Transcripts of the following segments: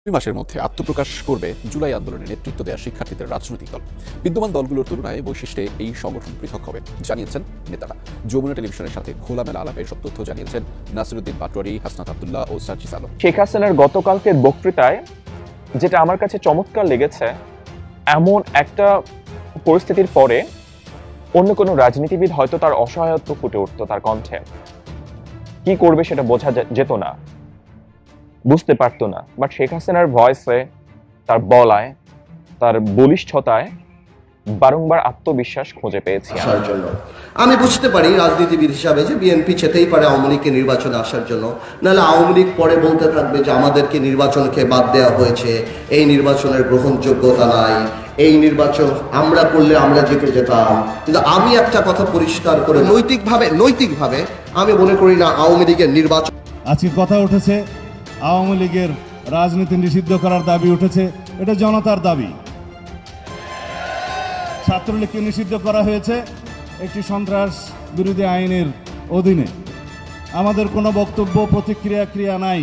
2 মাসের মধ্যে আত্মপ্রকাশ করবে জুলাই আন্দোলনে নেতৃত্ব দেওয়া শিক্ষার্থীদের রাজনৈতিক দল। বিদ্যমান দলগুলোর তুলনায় বৈশিষ্ট্যে এই সংগঠন পৃথক হবে জানিয়েছেন নেতারা। যমুনা টেলিভিশনের সাথে খোলামেলা আলাপে সব তথ্য জানিয়েছেন নাসিরুদ্দিন পাটোয়ারি, হাসনাত আব্দুল্লাহ ও সার্জিস আলম। শেখ হাসিনার গতকালকের বক্তৃতায় যেটা আমার কাছে চমৎকার লেগেছে, এমন একটা পরিস্থিতির পরে অন্য কোনো রাজনীতিবিদ হয়তো তার অসহায়ত্ব ফুটে উঠত তার কণ্ঠে। কি করবে সেটা বোঝা যেত না, বুঝতে পারতো না। বাট শেখ হাসিনার ভয়েসে, তার বলায়, তার বলিষ্ঠতায় বারংবার আত্মবিশ্বাস খুঁজে পেয়েছি। আমি বুঝতে পারি রাজনীতিবিদ হিসাবে যে বিএনপি চেতেই পারে আওয়ামী লীগকে নির্বাচনে আসার জন্য, নাহলে আওয়ামী লীগ পরে বলতে থাকবে যে আমাদেরকে নির্বাচনকে বাদ দেওয়া হয়েছে, এই নির্বাচনের গ্রহণযোগ্যতা নাই, এই নির্বাচন আমরা করলে আমরা জিতে যেতাম। কিন্তু আমি একটা কথা পরিষ্কার করে নৈতিকভাবে আমি মনে করি না আওয়ামী লীগের নির্বাচন। আজকে কথা উঠেছে আওয়ামী লীগের রাজনীতি নিষিদ্ধ করার দাবি উঠেছে, এটা জনতার দাবি। ছাত্রলীগকে নিষিদ্ধ করা হয়েছে একটি সন্ত্রাস বিরোধী আইনের অধীনে। আমাদের কোনো বক্তব্য প্রতিক্রিয়া নাই।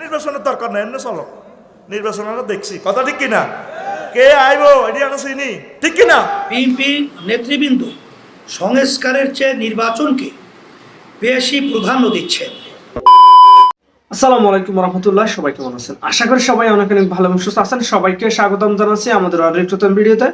নির্বাচনের দরকার নেই, এমনি চলো নির্বাচন আমরা দেখছি, কথা ঠিক কিনা? কে আইবো এটি আমরা চিনি, ঠিক কিনা? বিএনপি নেতৃবৃন্দ সংস্কারের চেয়ে নির্বাচনকে বেশি প্রাধান্য দিচ্ছেন। আসসালামু আলাইকুম রহমতুল্লাহ, সবাই কেমন আছেন? আশা করি সবাই অনেক অনেক ভালো এবং সুস্থ আছেন। সবাইকে স্বাগতম জানাচ্ছি আমাদের আরেকটি নতুন ভিডিওতে।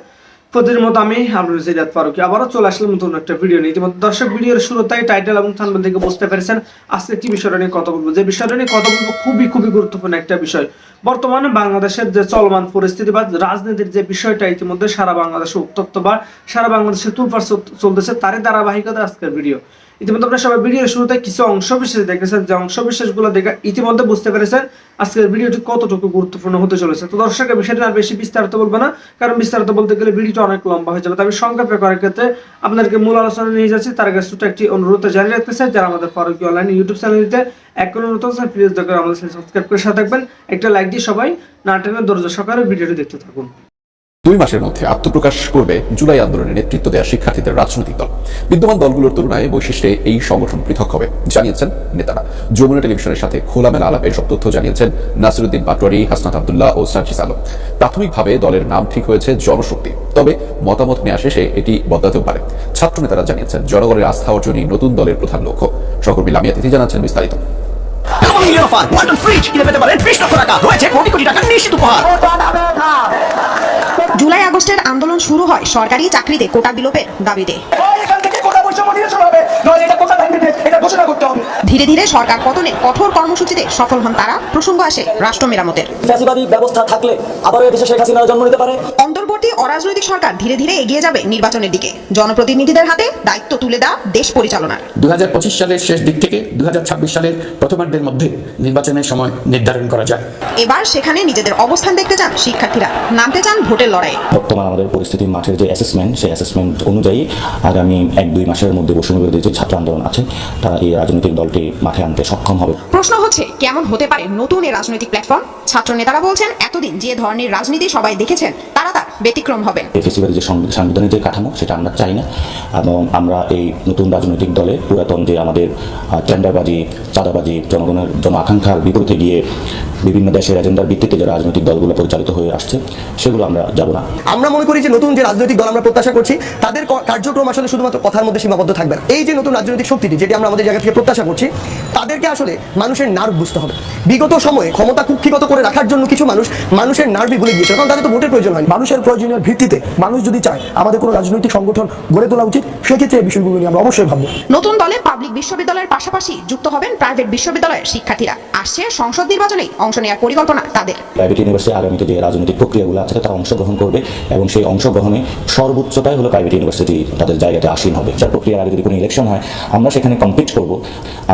প্রতিদিনের মতো আমি আব্দুল জিয়াদ ফারুকী আবারও চলে আসলাম নতুন একটা ভিডিও নিয়ে। ইতিমধ্যে দর্শক ভিডিওর শুরুতেই টাইটেল এবং থাম্বনেল থেকে বুঝতে পেরেছেন আজকে কি বিষয়টা নিয়ে কথা বলবো। যে বিষয়টা নিয়ে কথা বলবো খুবই গুরুত্বপূর্ণ একটা বিষয়। বর্তমানে বাংলাদেশের যে চলমান পরিস্থিতি বা রাজনীতির যে বিষয়টা ইতিমধ্যে সারা বাংলাদেশে উত্তপ্ত বা সারা বাংলাদেশে তুলপাড় চলতেছে, তারই ধারাবাহিকতা আজকের ভিডিও। ইতিমধ্যে আপনারা সবাই ভিডিওর শুরুতে কিছু অংশ বিশেষ দেখেছেন, যে অংশ বিশেষগুলো দেখে ইতিমধ্যে বুঝতে পেরেছেন আজকের ভিডিওটি কতটুকু গুরুত্বপূর্ণ হতে চলেছে। তো দর্শকের বিষয়টা আর বেশি বিস্তারিত বলবো না, কারণ বিস্তারিত বলতে গেলে ভিডিওটা অনেক লম্বা হয়ে যাবে। তবে সংক্ষেপে করার ক্ষেত্রে আপনাদেরকে মূল আলোচনা নিয়ে যাচ্ছি। তার আগে ছোট একটি অনুরোধ জারি রাখতে চাই, যারা আমাদের ফারুকী অনলাইন ইউটিউব চ্যানেলটিতে এখনো নতুন আছেন প্লিজ দয়া করে আমাদের চ্যানেল সাবস্ক্রাইব করে সাথে থাকবেন। একটা লাইক দিয়ে সবাই না টেনে ধৈর্য সহকারে ভিডিওটি দেখতে থাকুন। 2 মাসের মধ্যে আত্মপ্রকাশ করবে জুলাই আন্দোলনে নেতৃত্ব দেওয়া শিক্ষার্থীদের রাজনৈতিক দল। বিদ্যমান দলগুলোর তুলনায় বৈশিষ্ট্যে এই সংগঠন পৃথক হবে জানিয়েছেন নেতারা। যমুনা টেলিভিশনের সাথে খোলামেলা আলাপে সব তথ্য জানিয়েছেন নাসিরুদ্দিন পাটোয়ারি, হাসনাত আব্দুল্লাহ ও সার্জিস আলম। প্রাথমিকভাবে দলের নাম ঠিক হয়েছে জনশক্তি, তবে মতামত নেওয়া শেষে এটি বদলাতেও পারে। ছাত্র নেতারা জানিয়েছেন জনগণের আস্থা অর্জনই নতুন দলের প্রধান লক্ষ্য। সহকর্মী লামিয়া তিথি জানাচ্ছেন বিস্তারিত। জুলাই আগস্টের আন্দোলন শুরু হয় সরকারি চাকরিতে কোটা বিলোপের দাবিতে। ধীরে ধীরে সরকার পতনে কঠোর কর্মসূচিতে সফল হন তারা। প্রসঙ্গ আসে রাষ্ট্র মেরামতের। ফ্যাসিবাদী ব্যবস্থা থাকলে আবারও এদেশে শেখ হাসিনার জন্ম নিতে পারে। অন্তর্বর্তী অরাজনৈতিক সরকার ধীরে ধীরে এগিয়ে যাবে নির্বাচনের দিকে। জনপ্রতিনিধিদের হাতে দায়িত্ব তুলে দেওয়া দেশ পরিচালনার। 2025 সালের শেষ দিক থেকে 2026 সালের প্রথমার্ধের মধ্যে নির্বাচনের সময় নির্ধারণ করা যায়। এবার সেখানে নিজেদের অবস্থান দেখতে চান শিক্ষার্থীরা, নামতে চান ভোটের লড়াইয়ে। বর্তমান আমাদের পরিস্থিতির মাঠের যে অ্যাসেসমেন্ট, সেই অ্যাসেসমেন্ট অনুযায়ী আগামী 1-2 মাসের মধ্যে বৈষম্য বিরোধী যে ছাত্র আন্দোলন আছে, তারা এই রাজনৈতিক দলটি মাঠে আনতে সক্ষম হবে। প্রশ্ন হচ্ছে কেমন হতে পারে নতুন এই রাজনৈতিক প্ল্যাটফর্ম? ছাত্র নেতারা বলছেন এতদিন যে ধরনের রাজনীতি সবাই দেখেছেন তারা তার ব্যতিক্রম হবেন। ফেসিবাদী যে সাংবিধানিক যে কাঠামো, সেটা আমরা চাই না। এবং আমরা এই নতুন রাজনৈতিক দলে পুরাতন যে আমাদের টেন্ডারবাজি, চাঁদাবাজি, জনগণের জন আকাঙ্ক্ষার বিপরীতে গিয়ে বিভিন্ন দেশের এজেন্ডার ভিত্তিতে যে রাজনৈতিক দলগুলো পরিচালিত হয়ে আসছে, সেগুলো আমরা যাব না। আমরা মনে করি যে নতুন যে রাজনৈতিক দল আমরা প্রত্যাশা করছি, তাদের কার্যক্রম আসলে শুধুমাত্র কথার মধ্যে সীমাবদ্ধ থাকবে না। এই যে নতুন রাজনৈতিক শক্তিটি, যেটি আমরা আমাদের জায়গা থেকে প্রত্যাশা করছি, তাদেরকে আসলে মানুষের নার্ভ বুঝতে হবে। বিগত সময়ে ক্ষমতা কুক্ষিগত করে রাখার জন্য কিছু মানুষের নার্ভই ভুলে গিয়েছে, কারণ তাদের তো ভোটের প্রয়োজন হয়। মানুষের প্রয়োজনীয় ভিত্তিতে মানুষ যদি চায় আমাদের কোনো রাজনৈতিক সংগঠন গড়ে তোলা উচিত, সেক্ষেত্রে এই বিষয়গুলো নিয়ে আমরা অবশ্যই ভাববো। নতুন দলে পাবলিক বিশ্ববিদ্যালয়ের পাশাপাশি যুক্ত হবেন প্রাইভেট বিশ্ববিদ্যালয়ের শিক্ষার্থীরা। আসছে সংসদ নির্বাচনে অংশ নেওয়ার পরিকল্পনা তাদের। প্রাইভেট ইউনিভার্সিটি আগামীতে যে রাজনৈতিক প্রক্রিয়াগুলো আছে, তারা অংশগ্রহণ করবে এবং সেই অংশগ্রহণে সর্বোচ্চটাই হলো প্রাইভেট ইউনিভার্সিটি তাদের জায়গাতে আসীন হবে। যার প্রক্রিয়ার আগে যদি কোনো ইলেকশন হয়, আমরা সেখানে কম্পিট করব।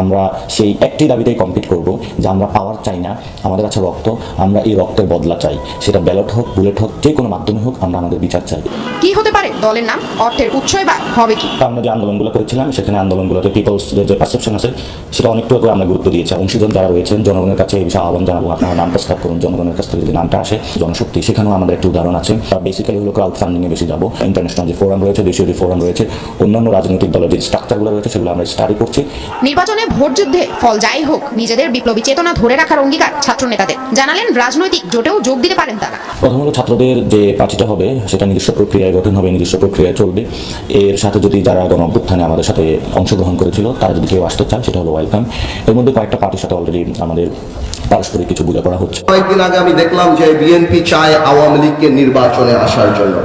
আমরা সেই একটি দাবিতেই কম্পিট করব যে আমরা পাওয়ার চাই না, আমাদের কাছে রক্ত, আমরা এই রক্তের বদলা চাই। সেটা ব্যালট হোক, বুলেট হোক, যে কোনো মাধ্যমে হোক হোক, আমরা আমাদের বিচার চাই। কি হতে পারে দলের নাম, অর্থের উৎসই বা হবে কি? আমরা যে আন্দোলনগুলো করেছিলাম সেখানে আন্দোলনগুলোতে পিপলসদের যে পারসেপশন আছে সেটা অনেকটুকু আমরা গুরুত্ব দিয়েছি। অংশীজন যারা রয়েছেন জনগণের কাছে এই বিষয়ে আহ্বান জানাবো, আপনারা নাম প্রস্তাব করুন। জনগণের কাছ থেকে যদি নামটা আসে, জনশক্তি, সেখানেও আমাদের একটি উদাহরণ আছে। বেসিক্যালি হলো ক্রাউড ফান্ডিংয়ে বেশি যাবো। ইন্টারন্যাশনাল যে ফোরাম রয়েছে, দেশীয় যে ফোরাম রয়েছে, অন্যান্য রাজনৈতিক দলের যে স্ট্রাকচারগুলো রয়েছে সেগুলো আমরা স্টাডি করছি। নির্বাচনে ভোট যুদ্ধে ফল যাই হোক, নিজেদের বিপ্লবী চেতনা ধরে রাখার অঙ্গীকার ছাত্র নেতাদের। জানালেন রাজনৈতিক জোটেও যোগ দিতে পারেন তারা। প্রথম হলো ছাত্রদের যে পার্টিটা হবে সেটা নিজস্ব প্রক্রিয়ায় গঠন হবে, নিজস্ব প্রক্রিয়ায় চলবে। এর সাথে যদি যারা গণ অভ্যুত্থানে আমাদের সাথে অংশগ্রহণ করেছিল তারা যদি কেউ আসতে চান সেটা হলো ওয়েলকাম। এর মধ্যে কয়েকটা পার্টির সাথে অলরেডি আমাদের পারস্পরিক কিছু বোঝাপড়া হচ্ছে। কয়েকদিন আগে আমি দেখলাম যে বিএনপি চায় আওয়ামী লীগকে নির্বাচনে আসার জন্য।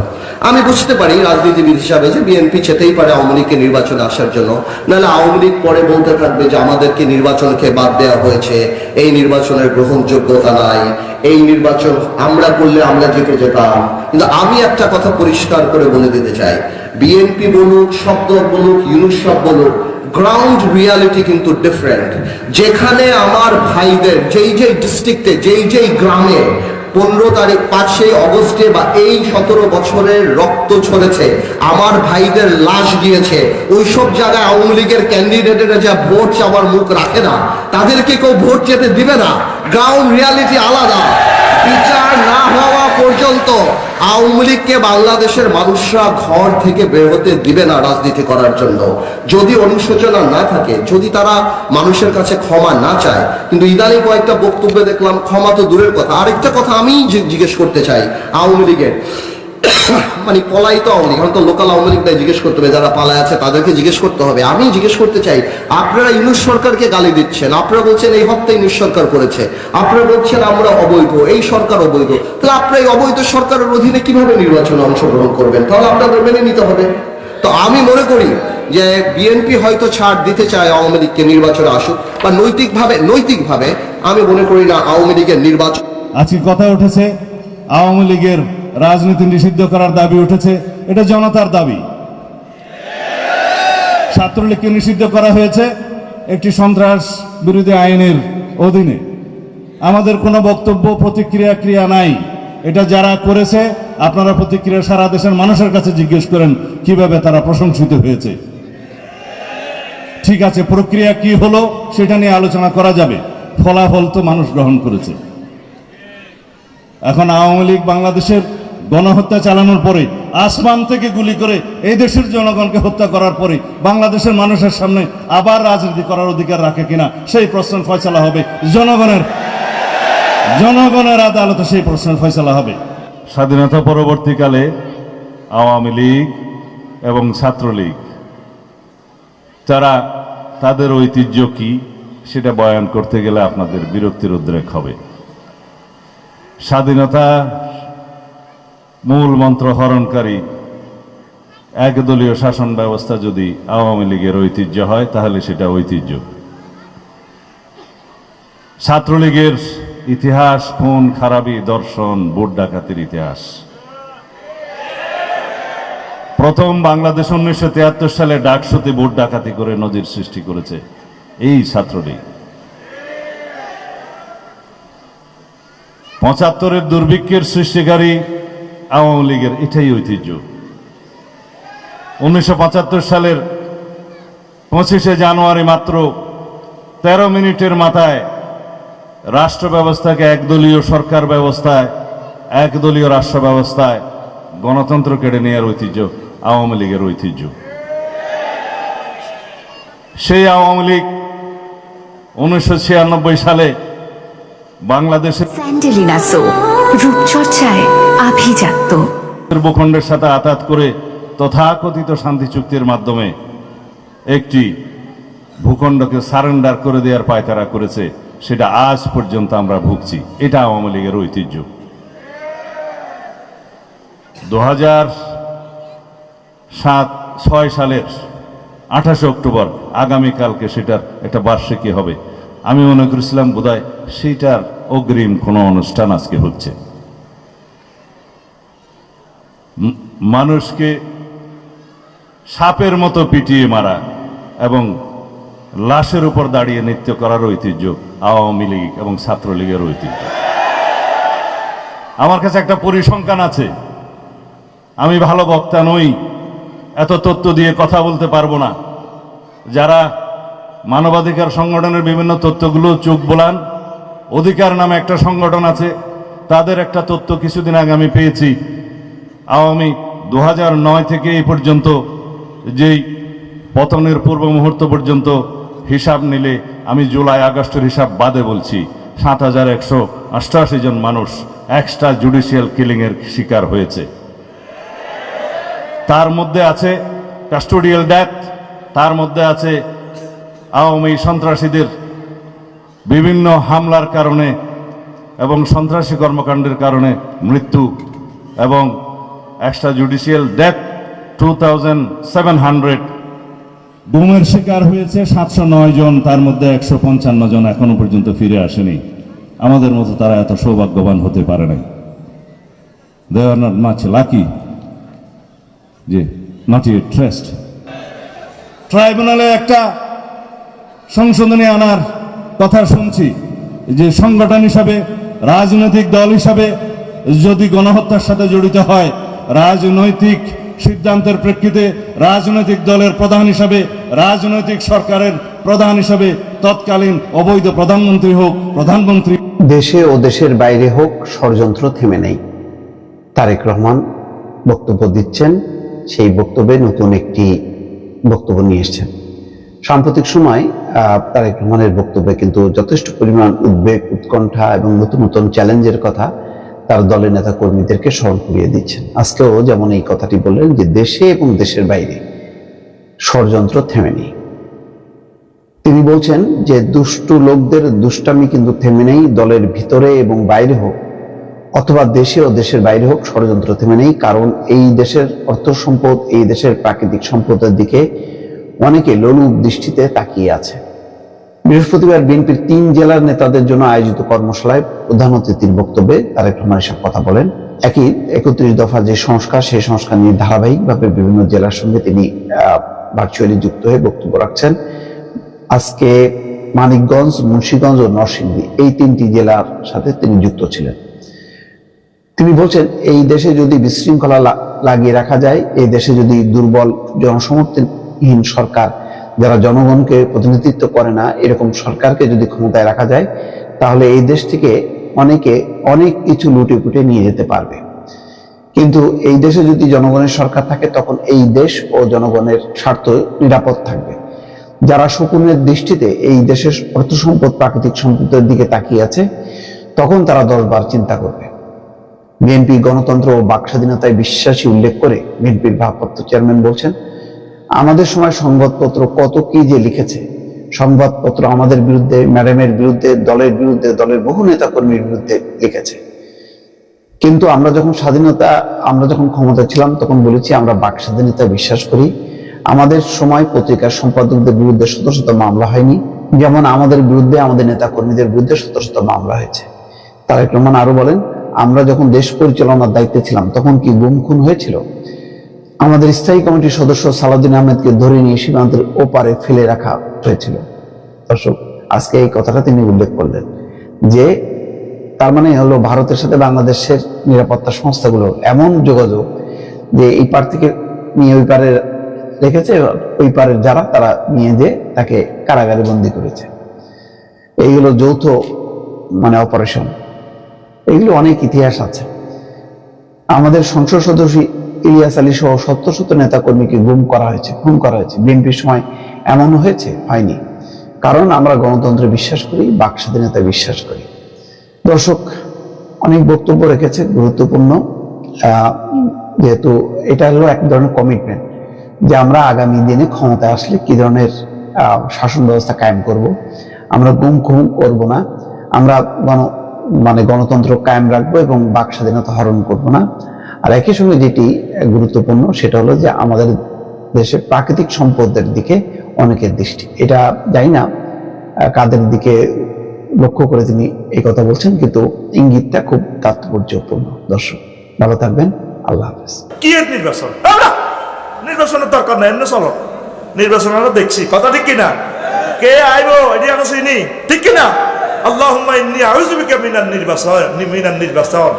আমি বুঝতে পারি রাজনীতিবিদ হিসাবে যে বিএনপি চেতেই পারে আওয়ামী লীগকে নির্বাচনে আসার জন্য, নাহলে আওয়ামী লীগ পরে বলতে থাকবে যে আমাদেরকে নির্বাচনকে বাদ দেওয়া হয়েছে, এই নির্বাচনের গ্রহণযোগ্যতা নাই, এই নির্বাচন আমরা করলে আমরা জিতে যেতাম। কিন্তু আমি একটা কথা পরিষ্কার করে বলে দিতে চাই, বিএনপি বলুক, শব্দ বলুক, ইউনুস সব বলুক, গ্রাউন্ড রিয়ালিটি কিন্তু ডিফারেন্ট। যেখানে আমার ভাইদের যেই ডিস্ট্রিক্টে যেই গ্রামে 15 তারিখ 5 অগস্টে বা এই 17 বছরের রক্ত ঝরেছে, আমার ভাইদের লাশ গিয়েছে, ওইসব জায়গায় আওয়ামী লীগের ক্যান্ডিডেটেরা যা ভোট চাওয়ার মুখ রাখে না, তাদেরকে কেউ ভোট যেতে দিবে না। গ্রাউন্ড রিয়ালিটি আলাদা। বিচার না হওয়া পর্যন্ত আওয়ামী লীগকে বাংলাদেশের মানুষরা ঘর থেকে বের হতে দিবে না রাজনীতি করার জন্য। যদি অনুশোচনা না থাকে, যদি তারা মানুষের কাছে ক্ষমা না চায়। কিন্তু ইদানিং কয়েকটা বক্তব্যে দেখলাম ক্ষমা তো দূরের কথা। আরেকটা কথা আমি জিজ্ঞেস করতে চাই আওয়ামী লীগের, মানে পলায়িত আওয়ামী লীগ, এখন তো লোকাল আওয়ামী লীগটাই জিজ্ঞেস করতে হবে, যারা পালায় আছে তাদেরকে জিজ্ঞেস করতে হবে। আমি জিজ্ঞেস করতে চাই, আপনারা ইউনুস সরকারকে গালি দিচ্ছেন, আপনারা বলছেন এই হত্যা ইউনুস সরকার করেছে, আপনারা বলছেন আমরা অবৈধ, এই সরকার অবৈধ, তাহলে আপনারা এই অবৈধ সরকারের অধীনে কিভাবে নির্বাচনে অংশগ্রহণ করবেন? তাহলে আপনাদের মেনে নিতে হবে। তো আমি মনে করি যে বিএনপি হয়তো ছাড় দিতে চায় আওয়ামী লীগকে নির্বাচনে আসুক, বা নৈতিকভাবে আমি মনে করি না আওয়ামী লীগের নির্বাচন। আজকে কথা উঠেছে আওয়ামী লীগের রাজনীতি নিষিদ্ধ করার দাবি উঠেছে, এটা জনতার দাবি। ছাত্রলীগকে নিষিদ্ধ করা হয়েছে একটি সন্ত্রাস বিরোধী আইনের অধীনে। আমাদের কোনো বক্তব্য প্রতিক্রিয়া নাই। এটা যারা করেছে আপনারা প্রতিক্রিয়া সারা দেশের মানুষের কাছে জিজ্ঞেস করেন কিভাবে তারা প্রশংসিত হয়েছে। ঠিক আছে, প্রক্রিয়া কি হলো সেটা নিয়ে আলোচনা করা যাবে, ফলাফল তো মানুষ গ্রহণ করেছে। এখন আওয়ামী লীগ বাংলাদেশের গণহত্যা চালানোর পরে, আসমান থেকে গুলি করে এই দেশের জনগণকে হত্যা করার পরে বাংলাদেশের মানুষের সামনে আবার রাজনীতি করার অধিকার রাখে কিনা সেই প্রশ্নের ফয়সালা হবে জনগণের আদালতে, সেই প্রশ্নের ফয়সালা হবে। স্বাধীনতা পরবর্তীকালে আওয়ামী লীগ এবং ছাত্রলীগ তারা তাদের ঐতিহ্য কি সেটা বয়ান করতে গেলে আপনাদের বিরক্তির উদ্রেক হবে। স্বাধীনতা মূল মন্ত্র হরণকারী একদলীয় শাসন ব্যবস্থা যদি আওয়ামী লীগের ঐতিহ্য হয় তাহলে সেটা ঐতিহ্য। ছাত্রলীগের ইতিহাস খুন খারাপি, দর্শন, ভোট ডাকাতির ইতিহাস। প্রথম বাংলাদেশ 1973 সালে ডাকসুতে ভোট ডাকাতি করে নজির সৃষ্টি করেছে এই ছাত্রলীগ। 75-এর দুর্ভিক্ষের সৃষ্টিকারী আওয়ামী লীগের এটাই ঐতিহ্য। 1975 সালের 25শে জানুয়ারি মাত্র 13 মিনিটের মাথায় রাষ্ট্র ব্যবস্থাকে একদলীয় সরকার ব্যবস্থায়, একদলীয় রাষ্ট্র ব্যবস্থায় গণতন্ত্র কেড়ে নেওয়ার ঐতিহ্য আওয়ামী লীগের ঐতিহ্য। সেই আওয়ামী লীগ 1996 সালে বাংলাদেশের স্যান্ডেলিনা সো রূপচর্চায় আভিজাত্য ভূখণ্ডের সাথে আঘাত করে তথাকথিত শান্তি চুক্তির মাধ্যমে একটি ভূখণ্ডকে সারেন্ডার করে দেওয়ার পায়তারা করেছে, সেটা আজ পর্যন্ত আমরা ভুগছি। এটা আওয়ামী লীগের ঐতিহ্য। 2006 সালের 28 অক্টোবর আগামীকালকে সেটার একটা বার্ষিকী হবে। আমি মনে করেছিলাম বোধহয় সেইটার অগ্রিম কোনো অনুষ্ঠান আজকে হচ্ছে। মানুষকে সাপের মতো পিটিয়ে মারা এবং লাশের উপর দাঁড়িয়ে নৃত্য করার ঐতিহ্য আওয়ামী লীগ এবং ছাত্রলীগের ঐতিহ্য। আমার কাছে একটা পরিসংখ্যান আছে, আমি ভালো বক্তা নই, এত তথ্য দিয়ে কথা বলতে পারবো না। যারা মানবাধিকার সংগঠনের বিভিন্ন তথ্যগুলো চোখ বোলান, অধিকার নামে একটা সংগঠন আছে, তাদের একটা তথ্য কিছুদিন আগে আমি পেয়েছি। আওয়ামী 2009 থেকে এই পর্যন্ত যেই পতনের পূর্ব মুহূর্ত পর্যন্ত হিসাব নিলে, আমি জুলাই আগস্টের হিসাব বাদে বলছি, 7188 জন মানুষ এক্সট্রা জুডিশিয়াল কিলিংয়ের শিকার হয়েছে। তার মধ্যে আছে কাস্টোডিয়াল ডেথ, তার মধ্যে আছে আওয়ামী সন্ত্রাসীদের বিভিন্ন হামলার কারণে এবং সন্ত্রাসী কর্মকাণ্ডের কারণে মৃত্যু, এবং এক্সট্রা জুডিশিয়াল ডেথ 2700। গুমের শিকার হয়েছে 709 জন, তার মধ্যে 155 জন এখনো পর্যন্ত ফিরে আসেনি। আমাদের মতো তারা এত সৌভাগ্যবান হতে পারে নাই। They are not much lucky, যে not yet trust। ট্রাইব্যুনালে একটা সংশোধনী আনার কথা শুনছি, যে সংগঠন হিসাবে, রাজনৈতিক দল হিসাবে যদি গণহত্যার সাথে জড়িত হয়, রাজনৈতিক সিদ্ধান্তের প্রেক্ষিতে রাজনৈতিক দলের প্রধান হিসাবে, রাজনৈতিক সরকারের প্রধান হিসাবে তৎকালীন অবৈধ প্রধানমন্ত্রী হোক, প্রধানমন্ত্রী দেশে ও দেশের বাইরে হোক, ষড়যন্ত্র থেমে নেই। তারেক রহমান বক্তব্য দিচ্ছেন, সেই বক্তব্যে নতুন একটি বক্তব্য নিয়ে এসেছেন। সাম্প্রতিক সময় তারেক রহমানের বক্তব্যে কিন্তু যথেষ্ট পরিমাণ উদ্বেগ, উৎকণ্ঠা এবং নতুন নতুন চ্যালেঞ্জের কথা তার দলের নেতা কর্মীদেরকে স্মরণ করিয়ে দিচ্ছেন। আজকেও যেমন এই কথাটি বললেন যে দেশে এবং দেশের বাইরে ষড়যন্ত্র থেমে নেই। তিনি বলছেন যে দুষ্টু লোকদের দুষ্টামি কিন্তু থেমে নেই, দলের ভিতরে এবং বাইরে হোক অথবা দেশে ও দেশের বাইরে হোক, ষড়যন্ত্র থেমে নেই। কারণ এই দেশের অর্থ সম্পদ, এই দেশের প্রাকৃতিক সম্পদের দিকে অনেকে লোলুপ দৃষ্টিতে তাকিয়ে আছে। বৃহস্পতিবার বিএনপির 3 জেলার নেতাদের জন্য আয়োজিত কর্মশালায় প্রধান অতিথির বক্তব্যে তারেক রহমান এসব কথা বলেন। 31 দফা যে সংস্কার, সেই সংস্কার নিয়ে ধারাবাহিকভাবে বিভিন্ন জেলার সঙ্গে তিনি ভার্চুয়ালি যুক্ত হয়ে বক্তব্য রাখছেন। আজকে মানিকগঞ্জ, মুন্সিগঞ্জ ও নরসিংদী, এই 3টি জেলার সাথে তিনি যুক্ত ছিলেন। তিনি বলছেন, এই দেশে যদি বিশৃঙ্খলা লাগিয়ে রাখা যায়, এই দেশে যদি দুর্বল, জনসমর্থনহীন সরকার, যারা জনগণকে প্রতিনিধিত্ব করে না, এরকম সরকারকে যদি ক্ষমতায় রাখা যায়, তাহলে এই দেশ থেকে অনেকে অনেক কিছু লুটে পুটে নিয়ে যেতে পারবে। কিন্তু এই দেশে যদি জনগণের সরকার থাকে, তখন এই দেশ ও জনগণের স্বার্থ নিরাপদ থাকবে। যারা শকুনের দৃষ্টিতে এই দেশের অর্থ সম্পদ, প্রাকৃতিক সম্পদের দিকে তাকিয়ে আছে, তখন তারা 10 বার চিন্তা করবে। বিএনপি গণতন্ত্র ও বাক স্বাধীনতায় বিশ্বাসী উল্লেখ করে বিএনপির ভারপ্রাপ্ত চেয়ারম্যান বলছেন, আমাদের সময় সংবাদপত্র কত কি যে লিখেছে। সংবাদপত্র আমাদের বিরুদ্ধে, ম্যাডামের বিরুদ্ধে, দলের বিরুদ্ধে, দলের বহু নেতা কর্মীর বিরুদ্ধে লিখেছে। কিন্তু আমরা যখন ক্ষমতা ছিলাম, তখন বলেছি আমরা বাক স্বাধীনতায় বিশ্বাস করি। আমাদের সময় পত্রিকার সম্পাদকদের বিরুদ্ধে শত শত মামলা হয়নি, যেমন আমাদের বিরুদ্ধে, আমাদের নেতা কর্মীদের বিরুদ্ধে শত শত মামলা হয়েছে। তারেক রহমান আরো বলেন, আমরা যখন দেশ পরিচালনার দায়িত্বে ছিলাম, তখন কি গুম খুন হয়েছিল? আমাদের স্থায়ী কমিটির সদস্য সালাউদ্দিন আহমেদকে ধরে নিয়ে সীমান্তের ওপারে ফেলে রাখা হয়েছিল। দর্শক, আজকে এই কথাটা তিনি উল্লেখ করলেন যে তার মানে হলো ভারতের সাথে বাংলাদেশের নিরাপত্তা সংস্থাগুলো এমন যোগাযোগ যে এই পার থেকে নিয়ে ওই পারে রেখেছে, ওই পারের যারা, তারা নিয়ে যে তাকে কারাগারে বন্দী করেছে। এইগুলো যৌথ অপারেশন, এগুলো অনেক ইতিহাস আছে। আমাদের সংসদ সদস্য ইলিয়াস আলী সহ শত শত নেতা কর্মীকে গুম করা হয়েছে, খুন করা হয়েছে। বিএনপির সময় এমন হয়েছে? হয়নি। কারণ আমরা গণতন্ত্রে বিশ্বাস করি, বাক স্বাধীনতায় বিশ্বাস করি। দর্শক, অনেক বক্তব্য রেখেছে, গুরুত্বপূর্ণ, যেহেতু এটা হলো এক ধরনের কমিটমেন্ট যে আমরা আগামী দিনে ক্ষমতায় আসলে কি ধরনের শাসন ব্যবস্থা কায়েম করব। আমরা গুম খুন করব না, আমরা গণতন্ত্র কায়েম রাখবো এবং বাক স্বাধীনতা হরণ করব না। আর একই সঙ্গে যেটি গুরুত্বপূর্ণ, সেটা হলো যে আমাদের দেশের প্রাকৃতিক সম্পদের দিকে অনেকের দৃষ্টি। এটা জানি না কাদের দিকে লক্ষ্য করে তিনি এই কথা বলছেন, কিন্তু ইঙ্গিতটা খুব তাৎপর্যপূর্ণ। দর্শক, ভালো থাকবেন, আল্লাহ হাফেজ। কি নির্বাচন? নির্বাচনের দরকার নাই, এমনি চলো। নির্বাচন আমরা দেখছি, কথা ঠিক কিনা? কে আইবো এটি আমরা চিনি, ঠিক কিনা? আল্লাহুম্মা ইন্নী আউযু বিকা মিনান নির্বাচন,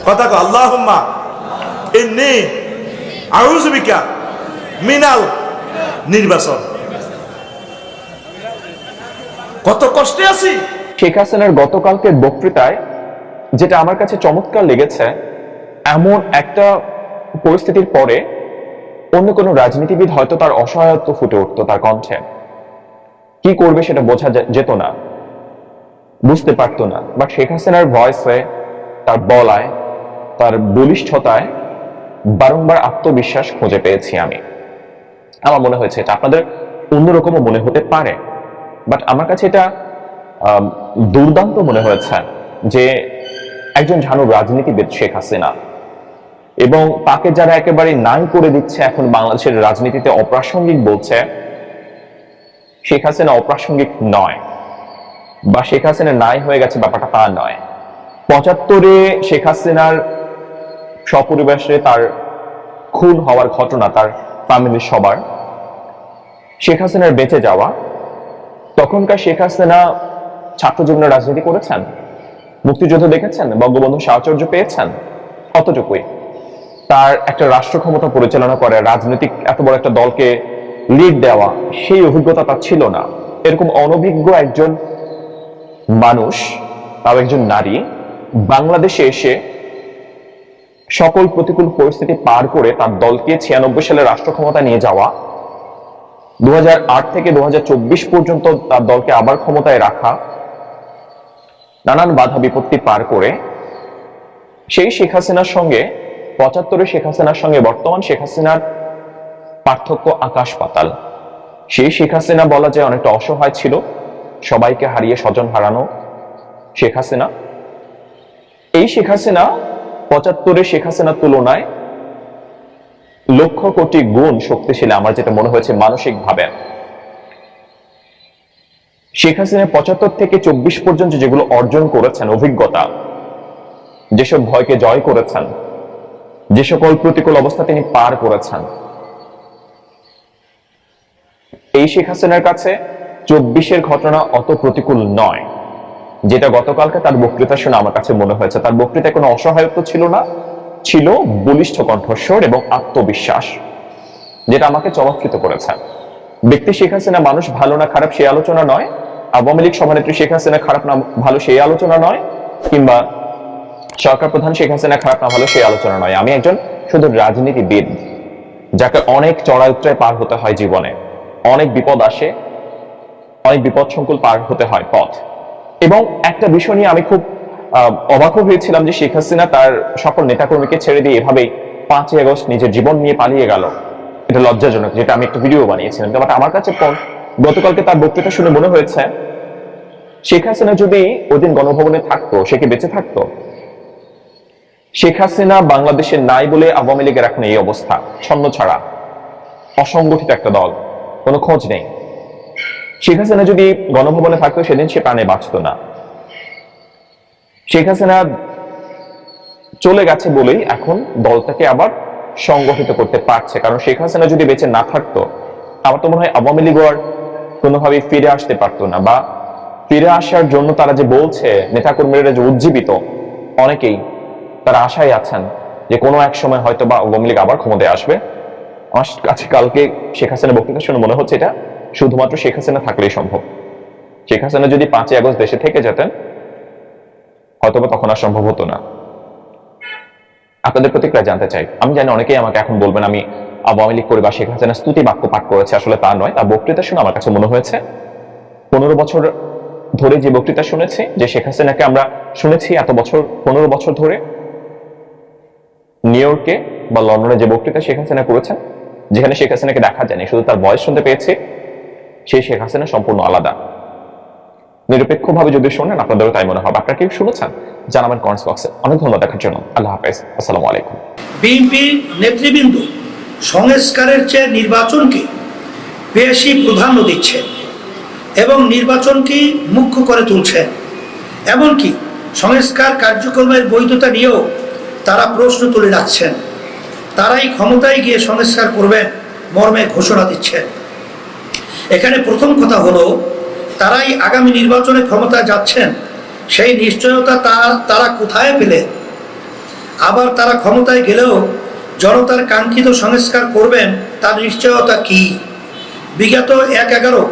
কথা কো, আল্লাহুম্মা ইন্নী আউযুবিকা মিনাল নির্বাচন। কত কষ্টে আছি। শেখ হাসিনার গতকালকের বক্তৃতায় যেটা আমার কাছে চমৎকার লেগেছে, এমন একটা পরিস্থিতির পরে অন্য কোনো রাজনীতিবিদ হয়তো তার অসহায়ত্ব ফুটে উঠতো তার কণ্ঠে। কি করবে সেটা বোঝা যেত না, বুঝতে পারতো না। বাট শেখ হাসিনার ভয়েসে, তার বলায়, তার বলিষ্ঠতায় বারংবার আত্মবিশ্বাস খুঁজে পেয়েছি আমি। আমার মনে হয়েছে এটা আপনাদের অন্যরকমও মনে হতে পারে, বাট আমার কাছে এটা দুর্দান্ত মনে হয়েছে যে একজন ঝানু রাজনীতিবিদ শেখ হাসিনা, এবং তাকে যারা একেবারে নাই করে দিচ্ছে, এখন বাংলাদেশের রাজনীতিতে অপ্রাসঙ্গিক বলছে, শেখ হাসিনা অপ্রাসঙ্গিক নয় বা শেখ হাসিনা নাই হয়ে গেছে ব্যাপারটা তা নয়। ৭৫-এ শেখ হাসিনার সপরিবেশে তার খুন হওয়ার ঘটনা, তার ফ্যামিলির সবার, শেখ হাসিনার বেঁচে যাওয়া, তখনকার শেখ হাসিনা ছাত্র জীবনে রাজনীতি করেছেন, মুক্তিযুদ্ধ দেখেছেন, বঙ্গবন্ধু সাহচর্য পেয়েছেন, কতটুকুই। তার একটা রাষ্ট্র ক্ষমতা পরিচালনা করে, রাজনৈতিক এত বড় একটা দলকে লিড দেওয়া, সেই অভিজ্ঞতা তার ছিল না। এরকম অনভিজ্ঞ একজন মানুষ, তাও একজন নারী, বাংলাদেশে এসে সকল প্রতিকূল পরিস্থিতি পার করে তার দলকে ৯৬ সালে রাষ্ট্র ক্ষমতা নিয়ে যাওয়া, ২০০৮ থেকে ২০২৪ পর্যন্ত তার দলকে আবার ক্ষমতায় রাখা, নানান বাধা বিপত্তি পার করে সেই শেখ হাসিনার সঙ্গে, ৭৫-এর শেখ হাসিনার সঙ্গে বর্তমান শেখ হাসিনার পার্থক্য আকাশ পাতাল। সেই শেখ হাসিনা বলা যায় অনেকটা অসহায় ছিল, সবাইকে হারিয়ে স্বজন হারানো শেখ হাসিনা। এই শেখ হাসিনা ৭৫-এর শেখ হাসিনার তুলনায় লক্ষ কোটি গুণ শক্তিশালী, আমার যেটা মনে হয়েছে মানসিক ভাবে। শেখ হাসিনা ৭৫ থেকে ২৪ পর্যন্ত যেগুলো অর্জন করেছেন, অভিজ্ঞতা, যেসব ভয়কে জয় করেছেন, যে সকল প্রতিকূল অবস্থা তিনি পার করেছেন, এই শেখ হাসিনার কাছে ২৪-এর ঘটনা অত প্রতিকূল নয়, যেটা গতকালকে তার বক্তৃতা শুনে আমার কাছে মনে হয়েছে। তার বক্তৃতায় কোনো অসহায়ত্ব ছিল না, ছিল বলিষ্ঠ কণ্ঠস্বর এবং আত্মবিশ্বাস, যেটা আমাকে চমৎকৃত করেছে। ব্যক্তি শেখ হাসিনা মানুষ ভালো না খারাপ সেই আলোচনা নয়, আওয়ামী লীগ সভানেত্রী শেখ হাসিনা খারাপ না ভালো সেই আলোচনা নয়, কিংবা সরকার প্রধান শেখ হাসিনা খারাপ না ভালো সেই আলোচনা নয়। আমি একজন শুধু রাজনীতিবিদ, যাকে অনেক চড়াই উতরায় পার হতে হয় জীবনে, অনেক বিপদ আসে, অনেক বিপদ সংকুল পার হতে হয় পথ। এবং একটা বিষয় নিয়ে আমি খুব অবাক হয়েছিলাম যে শেখ হাসিনা তার সকল নেতাকর্মীকে ছেড়ে দিয়ে এভাবেই ৫ই আগস্ট নিজের জীবন নিয়ে পালিয়ে গেল। এটা লজ্জাজনক, যেটা আমি একটা ভিডিও বানিয়েছিলাম। বাট আমার কাছে গতকালকে তার বক্তৃতা শুনে মনে হয়েছে শেখ হাসিনা যদি ওদিন গণভবনে থাকতো, সে কি বেঁচে থাকতো? শেখ হাসিনা বাংলাদেশে নাই বলে আওয়ামী লীগের এখন এই অবস্থা, ছন্ন ছাড়া, অসংগঠিত একটা দল, কোনো খোঁজ নেই। শেখ হাসিনা যদি গণভবনে থাকতো, সেদিন সে প্রাণে বাঁচত না। শেখ হাসিনা চলে গেছে বলেই এখন দলটাকে আবার সংগঠিত করতে পারছে, কারণ শেখ হাসিনা যদি বেঁচে না থাকতো, আমার তো মনে হয় আওয়ামী লীগ আর কোনোভাবে ফিরে আসতে পারতো না, বা ফিরে আসার জন্য তারা যে বলছে, নেতাকর্মীরা যে উজ্জীবিত, অনেকেই তারা আশায় আছেন যে কোনো এক সময় হয়তো বা আওয়ামী লীগ আবার ক্ষমতায় আসবে। আমার কাছে কালকে শেখ হাসিনার বক্তৃতা শুনে মনে হচ্ছে এটা শুধুমাত্র শেখ হাসিনা থাকলেই সম্ভব। শেখ হাসিনা যদি ৫ই আগস্ট দেশে থেকে যেতেন, হয়তোবা তখন আর সম্ভব হতো না। আপনাদের প্রতিক্রিয়া জানতে চাই। আমি জানি অনেকেই আমাকে এখন বলবেন আমি আওয়ামী লীগ করে বা শেখ হাসিনা স্তুতি বাক্য পাঠ করেছে, আসলে তা নয়। তার বক্তৃতা শুনে আমার কাছে মনে হয়েছে ১৫ বছর ধরে যে বক্তৃতা শুনেছি, যে শেখ হাসিনাকে আমরা শুনেছি এত বছর, ১৫ বছর ধরে নিউ ইয়র্কে বা লন্ডনে যে বক্তৃতা শেখ হাসিনা করেছেন, যেখানে শেখ হাসিনাকে দেখা যায়নি, শুধু তার ভয়েস শুনতে পেয়েছি, সেই শেখ হাসিনা সম্পূর্ণ আলাদা। নিরপেক্ষভাবে যদি শোনেন, আপনাদেরও তাই মনে হবে। আপনারা কি শুনেছেন জানাবেন কমেন্টস বক্সে। অনেক ধন্যবাদ দেখার জন্য। আল্লাহ হাফেজ, আসসালামু আলাইকুম। বিএনপি নেতৃবৃন্দ সংস্কারের চেয়ে নির্বাচনকে বেশি প্রাধান্য দিচ্ছেন এবং নির্বাচনকে মুখ্য করে তুলছেন। এমনকি সংস্কার কার্যক্রমের বৈধতা নিয়েও তারা প্রশ্ন তুলে রাখছেন। তারাই ক্ষমতায় গিয়ে সংস্কার করবেন মর্মে ঘোষণা দিচ্ছেন। এখানে প্রথম কথা হলো, তারাই আগামী নির্বাচনে ক্ষমতায় যাচ্ছেন, সেই নিশ্চয়তা তারা কোথায় পেলেন? আবার তারা ক্ষমতায় গেলেও জনতার কাঙ্ক্ষিত সংস্কার করবেন তার নিশ্চয়তা কি? বিগত ১/১১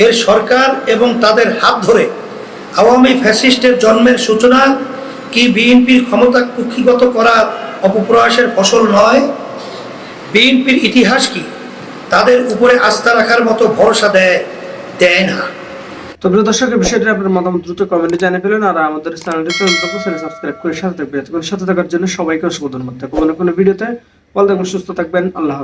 এর সরকার এবং তাদের হাত ধরে আওয়ামী ফ্যাসিস্টের জন্মের সূচনা কি বিএনপির ক্ষমতা কুক্ষিগত করার অপপ্রয়াসের ফসল নয়? বিএনপির ইতিহাস কি তাদের উপরে আস্থা রাখার মতো ভরসা দেয় না? তো প্রিয় দর্শক, এই বিষয়টি আপনার মতামত দ্রুত কমেন্টে জানিয়ে ফেলেন। আর আমাদের চ্যানেলটি সাবস্ক্রাইব করে সাথে থাকার জন্য সবাইকে অসংখ্য ধন্যবাদ। কোনো ভিডিওতে ভালো থাকবেন, সুস্থ থাকবেন। আল্লাহ হাফেজ।